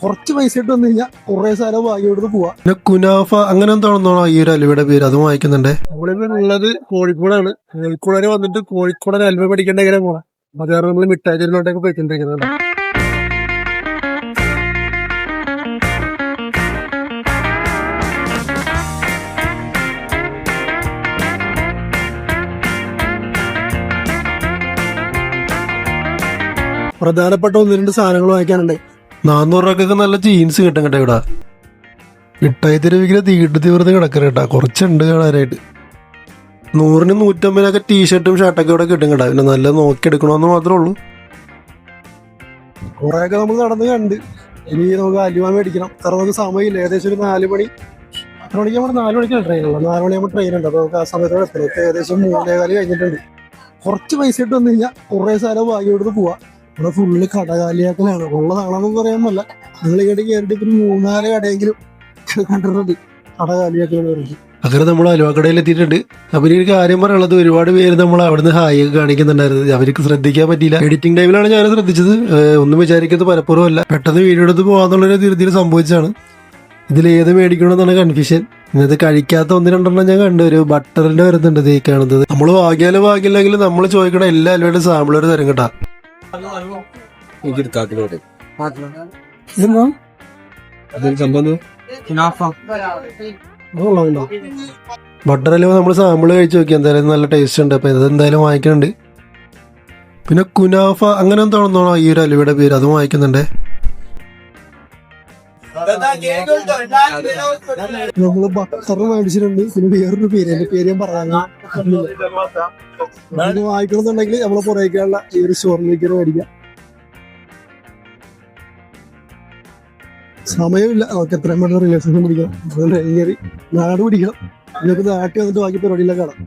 കുറച്ച് പൈസ ഇട്ട് വന്നു കഴിഞ്ഞാൽ കുറെ സ്ഥലം വാങ്ങിയോട് പോവാ. പിന്നെ കുനാഫ അങ്ങനെ എന്താണെന്നോ ഈ ഒരു അലുവയുടെ പേര്, അതും വായിക്കുന്നുണ്ടേ. നമ്മളിപ്പോ ഉള്ളത് കോഴിക്കോടാണ്. കോഴിക്കോട് വരെ വന്നിട്ട് കോഴിക്കോട് അലുവ പഠിക്കേണ്ട എങ്ങനെ പോകാം. അത് കാരണം നമ്മൾ മിഠായി തെരുവിലോട്ടൊക്കെ പോയിക്കൊണ്ടിരിക്കുന്നത്. പ്രധാനപ്പെട്ട 1-2 സാധനങ്ങൾ വാങ്ങിക്കാനുണ്ട്. 400 രൂപക്കൊക്കെ നല്ല ജീൻസ് കിട്ടും കേട്ടോ ഇവിടെ. മിഠായി തെരുവിങ്ങനെ തീർത്ത് കിടക്കണ കേട്ടാ, കുറച്ചുണ്ട് കാണാനായിട്ട്. 100-ന് 150-നൊക്കെ ടീഷർട്ടും ഷർട്ടൊക്കെ ഇവിടെ കിട്ടും കേട്ടാ. പിന്നെ നല്ല നോക്കിയെടുക്കണമെന്ന് മാത്രമേ ഉള്ളൂ. കുറെയൊക്കെ നമ്മൾ നടന്ന് കണ്ട്. ഇനി നമുക്ക് അലുവ മേടിക്കണം. കാരണം നമുക്ക് സമയമില്ല. ഏകദേശം ഒരു 4 മണി. എത്ര മണിക്ക് നമ്മൾ 4 മണിക്കാണ് ട്രെയിനുള്ളത്. 4 മണിയാകുമ്പോൾ ട്രെയിൻ ഉണ്ട്. അപ്പോൾ നമുക്ക് ആ സമയത്തോടെ എത്തണം. ഇപ്പോൾ ഏകദേശം 3:15 കഴിഞ്ഞിട്ടുണ്ട്. കുറച്ച് പൈസ ഇട്ട് വന്നു കഴിഞ്ഞാൽ കുറേ സ്ഥലം വാങ്ങിയോട് പോവാം. ഇവിടെ ഫുള്ള് കടകാലിയാക്കലാണ്. ഉള്ളതാണെന്ന് പറയാനല്ല, നിങ്ങൾ ഇങ്ങോട്ട് കയറിയിട്ട് ഇപ്പം 3-4 കടയെങ്കിലും കണ്ടിട്ടുണ്ട് കടകാലിയാക്കലാണ് പറഞ്ഞിട്ട്. അങ്ങനെ നമ്മൾ അലുവക്കടയിൽ എത്തിയിട്ടുണ്ട്. അപ്പൊ ഒരു കാര്യം പറയാനുള്ളത്, ഒരുപാട് പേര് നമ്മൾ അവിടുന്ന് ഹായ് ഒക്കെ കാണിക്കുന്നുണ്ടായിരുന്നു. അവർക്ക് ശ്രദ്ധിക്കാൻ പറ്റിയില്ല. എഡിറ്റിംഗ് ടൈമിലാണ് ഞാൻ ശ്രദ്ധിച്ചത്. ഒന്നും വിചാരിക്കുന്നത് പലപ്പോഴും അല്ല, പെട്ടെന്ന് വീഡിയോ എടുത്ത് പോകാന്നുള്ളൊരു ധൃതിയിൽ സംഭവിച്ചാണ്. ഇതിൽ ഏത് മേടിക്കണമെന്നാണ് കൺഫ്യൂഷൻ. ഇത് കഴിക്കാത്ത 1-2 ഞാൻ കണ്ടു. ഒരു ബട്ടറിന്റെ വരുന്നുണ്ട് ഈ കാണുന്നത്. നമ്മൾ വാങ്ങിയാലും വാങ്ങിയില്ലെങ്കിലും നമ്മൾ ചോദിക്കണ എല്ലാ അലുവയുടെ സാമ്പിൾ ഒരു തരും കേട്ടാ. ബട്ടർ അലുവ നമ്മൾ സാമ്പിൾ കഴിച്ചു നോക്കി, എന്തായാലും നല്ല ടേസ്റ്റ് ഉണ്ട്. അപ്പൊ ഇത് എന്തായാലും വാങ്ങിക്കുന്നുണ്ട്. പിന്നെ കുനാഫ അങ്ങനെ എന്താണെന്നോ ഈ ഒരു അലുവയുടെ പേര്, അതും വാങ്ങിക്കുന്നുണ്ടേ. നമ്മള് ബട്ടർ മേടിച്ചിട്ടുണ്ട്. പിന്നെ വേറൊരു പേര്, എന്റെ പേര് ഞാൻ പറയാൻ വാങ്ങിക്കണമെന്നുണ്ടെങ്കിൽ നമ്മളെ പുറകേക്കുള്ള ഈ ഒരു സ്റ്റോറിലേക്ക് മേടിക്കാം. സമയമില്ല, നമുക്ക് എത്രയും പെട്ടെന്ന് റിലേഷൻ പിടിക്കണം. അതുകൊണ്ട് നാട് പിടിക്കണം. ഇതൊക്കെ നാട്ടിൽ വന്നിട്ട് ബാക്കി പരിപാടിയിലൊക്കെ കാണാം.